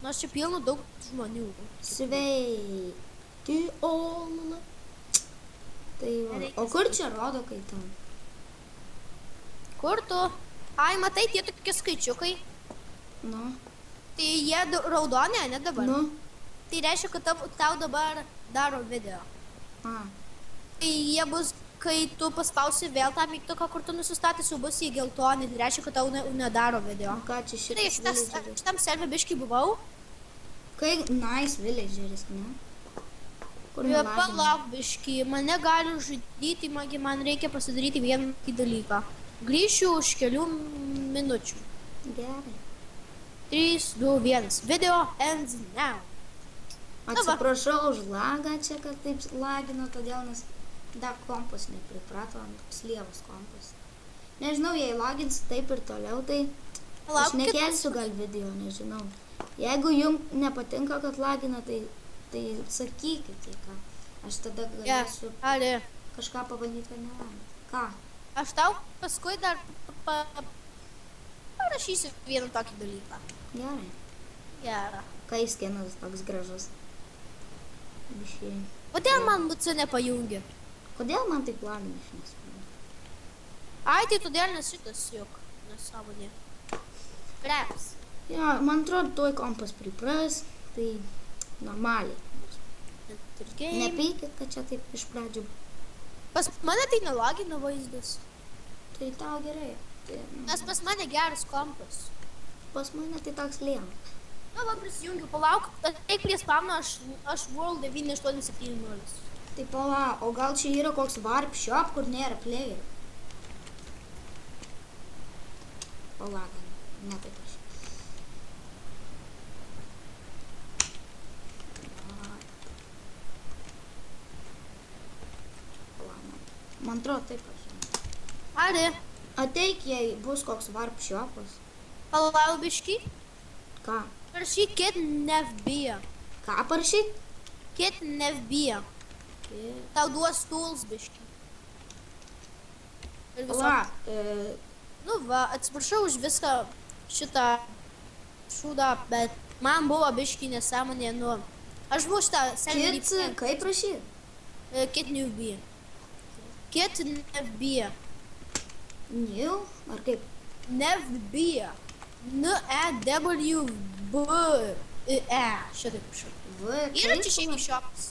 Nors čia pilna daug žmonių. Sveiki, olala. Tai va. O kur čia rodo, kai tam? Kur tu? Ai, matai, tie tokie skaičiukai. Nu, Tai jie raudoni, ne dabar. nu. Tai reiškia, kad tau dabar daro video. A, Tai jie bus, kai tu paspausi vėl tą mygtuką, kur tu nusistatys, jau bus į geltonį. Tai reiškia, kad tau nedaro video. o ką čia Tai šitas villageris? šitam serve biškai buvau. Kai nice villageris, ne? Kur Jo, nelagina? palauk biškai. Mane gali žudyti, man reikia pasidaryti vieną dalyką. Grįšiu už kelių minučių. Gerai. 3, 2, 1. Video ends now. Atsiprašau už lagą čia, kad taip lagino, todėl nes dar kompas nepriprato ant slievos kompas. Nežinau, jei lagins taip ir toliau, tai aš Palauk, nekelsiu gal video, nežinau. Jeigu jums nepatinka, kad lagina, tai sakykit, tai ką. Aš tada galėsiu Ali, kažką pabandyti, kad nelagina. Ką? aš tau paskui dar parašysiu vieną tokį dalyką. Gerai. Gerą. Kai skenas toks gražus. Biškiai. Kodėl man BC nepajungi? Kodėl man taip lagina iš nesuprantu? Ai, tai todėl nes šitas juk nesąmonė. Reps. Ja, man atrodo, tuoj kompas pripras, tai normaliai. Nepykit, kad čia taip iš pradžių. Pas mane tai nelagina vaizdas. Tai tau gerai. Tai, Nes pas mane geras kompas. pas mane tai toks lėmas. Na, va, prisijungiu, palauk. Eik prie spamno, aš World 9870. Tai pala, o gal čia yra koks warp shop, kur nėra player? Palauk, ne taip aš. Man atrodo taip aš. Ali, Ateik, jei bus koks warp shopas. palauk biškį. Ką? Parašyk kit nevbijo. Ką parašyt? Kit nevbijo. Tau duos tools biškį. Ir Pala, Nu va, atsiprašau už viską šitą šūdą, bet man buvo biškį nesąmonė, nu. Aš buvau šitą serverį. kaip rašyt? Kit nevbijo. Kit nevbijo. New? Ar kaip? Nevbijo. N-E-W-B-E. Šitaip kažkaip. Yra čia šiaip šiopas.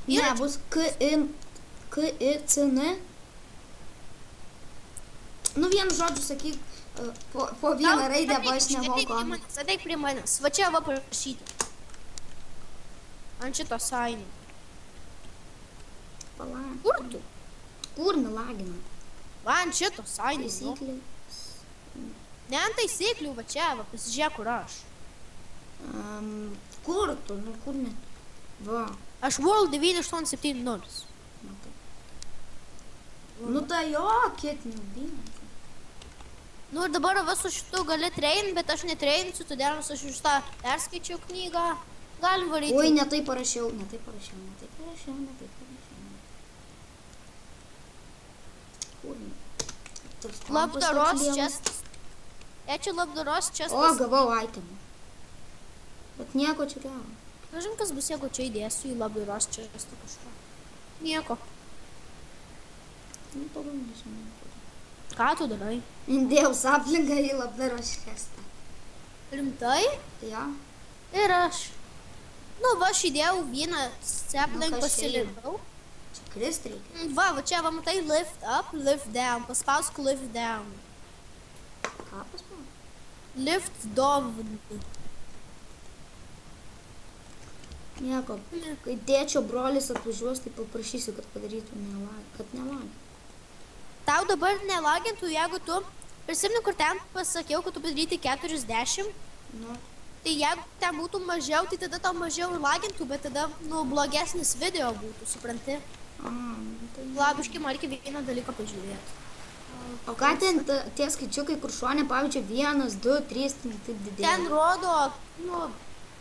Ne, bus K-I-C-N. Nu, vienu žodžiu sakyk, po vieną raidę, bo aš nemoku. Ateik prie manęs. Va čia va parašyti. Ant šito sainio. Palauk. Kur tu? Kur nelagina? Va ant šito sainio. Taisyklė. Ne ant taisyklių, va čia, va pasižiūrėk, kur aš. Kur tu? Nu, kur net? Va. Aš World 9870. Matai. Nu, tai jo, kiek nebina. Nu ir dabar va su šitu gali train, bet aš netrainsiu, todėl aš iš tą perskaičiau knygą. Galim varyti. Oi, ne taip parašiau. Kur? Toks kompas Labdaros toks liemas. čestas. Čia labdaros O, čestas. gavau itemų. Bet nieko čia gavo. Kažin kas bus, jeigu čia įdėsiu į labdaros čestą kažką. Nieko. Nu, pabandysiu. Ką tu darai? Dėjau saplinką į labdaros šestą. Rimtai? Jo. Ir aš. Nu, va, aš įdėjau vieną seplink Nu, kas čia pasilikau. Čia krist reikia. Va, čia, va, matai, lift up, lift down. Paspausk lift down. Ką paspau? Lift down. Nieko. Kai tėčio brolis atvažiuos, tai paprašysiu, kad padarytų kad nelagina. Tau dabar nelagintų, jeigu tu prisimeni, kur ten pasakiau, kad tu padaryti 40. Nu, Tai jeigu ten būtų mažiau, tai tada tau mažiau ir lagintų, bet tada, nu, blogesnis video būtų, supranti? tai... Labiškai, man reikia vieną dalyką pažiūrėti. O ką ten tie skaičiukai, kur šone, pavyzdžiui, 1, 2, 3, tai taip didėja? Ten rodo, nu,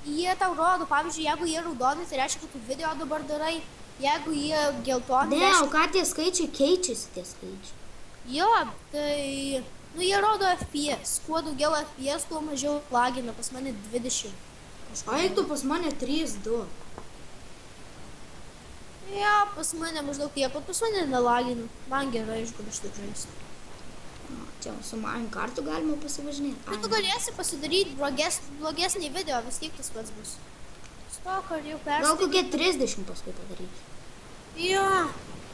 jie tau rodo, pavyzdžiui, jeigu jie raudonai, tai reiškia, kad tu video dabar darai. Jeigu jie geltoni, Ne, o ką tie skaičiai keičiasi, tie skaičiai? Jo, tai, nu, jie rodo FPS. Kuo daugiau FPS, tuo mažiau lagina, pas mane 20. kažkaip. Eiktų pas mane 3-2. Jo, pas mane maždaug tiek, o pas mane nelaginu. Man gerai, aš galiu šitaip žaisti. Čia su manim kartu galima pasivažinėti. Nu, tu galėsi pasidaryti blogesnį video, vis tiek tas pats bus. Stok, ar jau Gal perstatyti? kokie 30 paskui padaryti. Jo,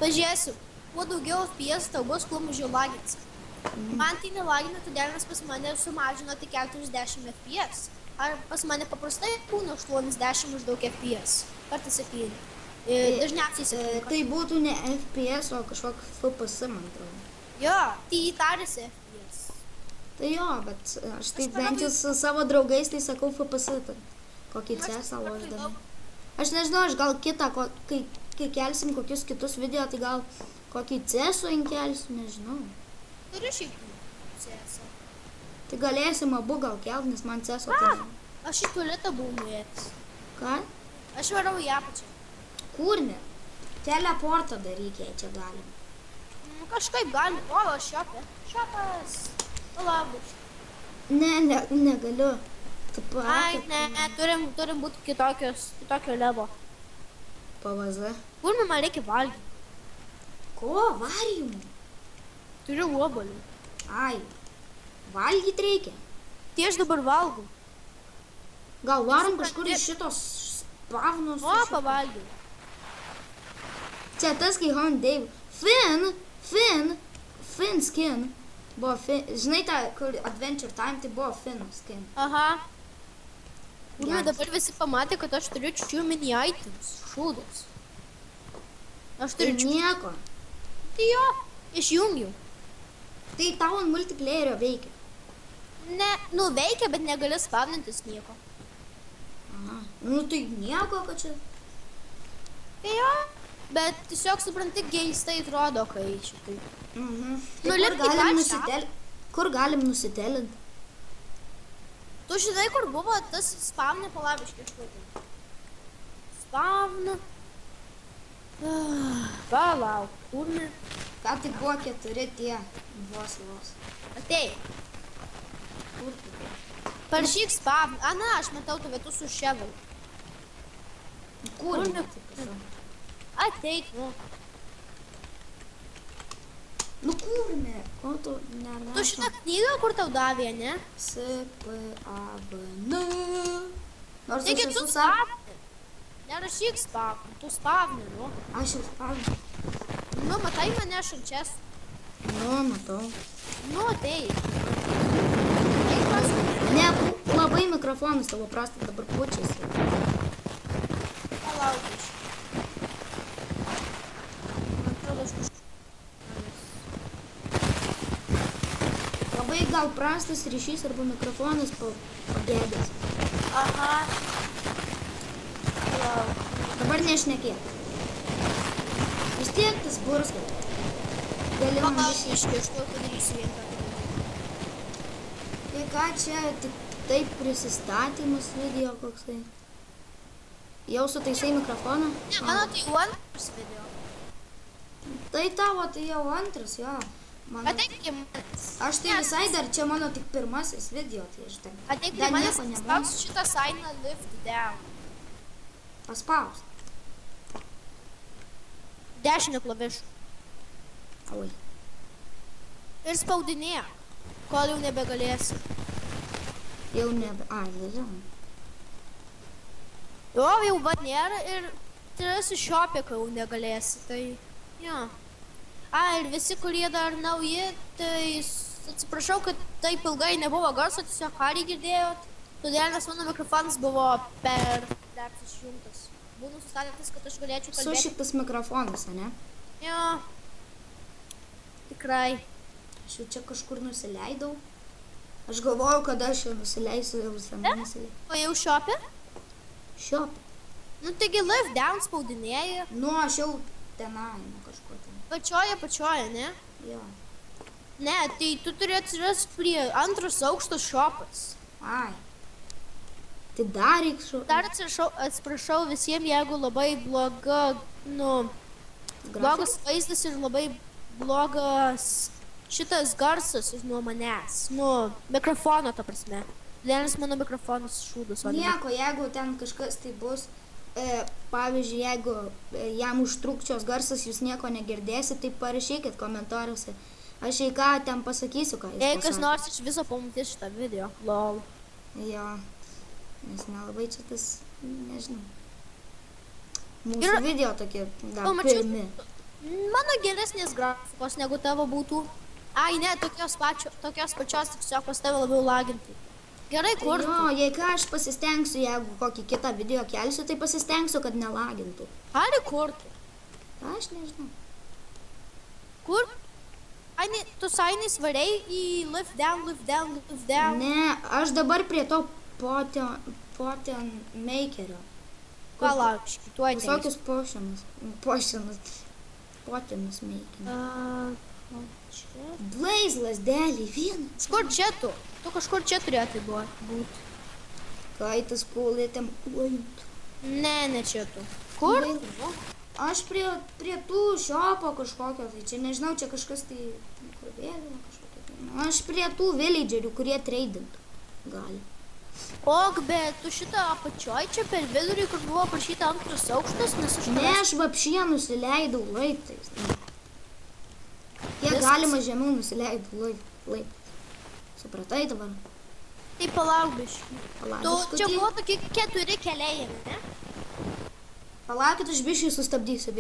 pažiūrėsiu, kuo daugiau FPS tau bus, kuo mažiau laginsi. Man tai nelagina, todėl nes pas mane sumažino tik 40 FPS. Ar pas mane paprastai būna 80 maždaug FPS. Kartais 7. Dažniausiai 7. Tai būtų ne FPS, o kažkoks FPS, man atrodo. Jo, tai tarėsi FPS. Tai jo, bet aš taip bent jau su savo draugais tai sakau FPS, tai kokį Aš CS labai loždami. daug. Aš nežinau, aš gal kitą, kai kelsim kokius kitus video, tai gal kokį CS-ą inkelsiu, nežinau. Turiu šiaip CS. Tai galėsim abu gal kelt, nes man CS-o tai... Aš į tualetą buvau nuėjęs. Ką? Aš varau į apačią. Kur ne? Teleportą daryk, jei čia galim. Kažkaip galim. O, šiopė. Šiopas. Labas. Ne, negaliu. Taip Ai, ne, turim būti kitokio levo. PVZ. Kur man reikia valgyti? Ko? Varijumų? Turiu obuolių. Ai, valgyt reikia. Tai aš dabar valgau. Gal varom kažkur iš šitos spavnos? O, pavalgiau. Čia tas, kai Hon Dave. Finn skin. Buvo Finn. Žinai tą, kur Adventure Time, tai buvo Finn skin. Aha. Ir Geras. dabar visi pamatė, kad aš turiu čiū mini items. Šūdas. Aš Tai turiu čiū. nieko. Tai jo, išjungiau. Tai tau ant multiplayerio veikia. Ne, nu veikia, bet negali spavnintis nieko. Aha. Nu tai nieko, kad čia... Tai jo, bet tiesiog supranti, keistai atrodo, kai šitai. Mhm. Nu, Tai lipk į karštą. Kur galim nusitelint? Tu žinai, kur buvo tas spavnė palabiškai išplaukė. Spavna. Palauk, kur ne? Ką tai buvo 4 tie vos. Atei, Kur tai buvo? parašyk spavną. Ana, aš matau tave, tu su ševalu. Kur Kur ne? ne? Tai prašau. Ateik, nu. Nu kur ne? Ko tu nerašo? Tu šitą knygą, kur tau davė, ne? S-P-A-V-N. Nors aš Taigi tu esu savo... spavnė. Nerašyk spavnę, tu spavnė, nu. Aš jau spavnu. Nu, matai mane šančias. Nu, matau. Nu, ateik. Eik pas mane. Ne, labai mikrofonas tavo prastas dabar pučiasi. Palauk iš. Man atrodo, aš kažkaip. Labai gal prastas ryšys arba mikrofonas pagėdęs. Aha. Palauk. Dabar nešnekėk. Vis tiek tas burskas. Gali man Palauk biškį. iš, aš tuo padarysiu vien ką. Tai ką čia, tik taip prisistatymas video koksai. Jau sutaisai mikrofoną? Ne, mano tai jau antras video. Tai tavo, tai jau antras, jo. Mano... Ateik į manęs. Aš tai visai dar čia mano tik pirmasis video, tai aš ten Ateik į dar manęs, nieko spaus nemoku. šitą signą lift down. Paspaus. Dešinę klavišą. Oi. Ir spaudinėk, kol jau nebegalėsi. Jau nebe... Ai, nežinau. Jo, jau va nėra ir turėsi šopė, kai jau negalėsi. Tai, jo. A, ir visi, kurie dar nauji, tai atsiprašau, kad taip ilgai nebuvo garso, tiesiog harį girdėjot. Todėl, nes mano mikrofonas buvo per išjungtas. Būnu sustatęs, kad aš galėčiau kalbėti. Sušiktas mikrofonas, ne? Jo. Tikrai. Aš jau čia kažkur nusileidau. Aš galvojau, kad aš jau nusileisiu, jau senai nusileidau. O jau šopė? Šiop. Nu, taigi lift down spaudinėji. Nu, aš jau tenai, nu kažkur ten. Pačioje, ne? Jo. Ne, tai tu turi atsirasti prie antros aukštos šopas. Ai. Tai dar reikšau. Dar atsiprašau visiems, jeigu labai bloga, blogas vaizdas ir labai blogas šitas garsas nuo manęs. Nu, mikrofono, ta prasme. Todėl mano mikrofonas šūdas. o ne Nieko, jeigu ten kažkas tai bus, pavyzdžiui, jeigu jam užtrukčios garsas, jūs nieko negirdėsit, tai parašykit komentaruose. Aš jei ką ten pasakysiu, ką Jei jis kas pasakė. nors iš viso pamatys šitą video. Lol. Jo, nes nelabai čia tas, nežinau. Mūsų Ir- video tokie dar Pamačiau- pirmi. Mano geresnės grafikos negu tavo būtų. Ai, ne, tokios pačios, tiesiog pas tave labiau laginti. Gerai, kur? Jo, jei ką aš pasistengsiu, jeigu kokį kitą video kelsiu, tai pasistengsiu, kad nelagintų. Gali kurti. Aš nežinau. Kur? Ai, ne, tu sainais variai į lift down, lift down, lift down. Ne, aš dabar prie to potion makerio. Ką laukški, tu ateisi. Visokius potionus makerio. Čia. Blaze lasdelį vieną. Kažkur čia tu? Tu kažkur čia turėtų būti. Kaitas kulėtėm. Ne čia tu. Kur? Aš prie tų šiopo kažkokio, tai čia nežinau, čia kažkas tai kur vėliava kažkokia. Tai. Aš prie tų villagerių, kurie treidintų. Gali. Ok, bet tu šitą apačioj čia per vidurį, kur buvo parašyta antras aukštas, nes aš Ne, aš vapšie nusileidau laiptais. Kiek Viskas. galima žemiau nusileidau laiptais. Supratai dabar? Tai palauk biškį. Palauk, Čia buvo tokie 4 keliai, ne? Palaukit, aš biškai sustabdysiu.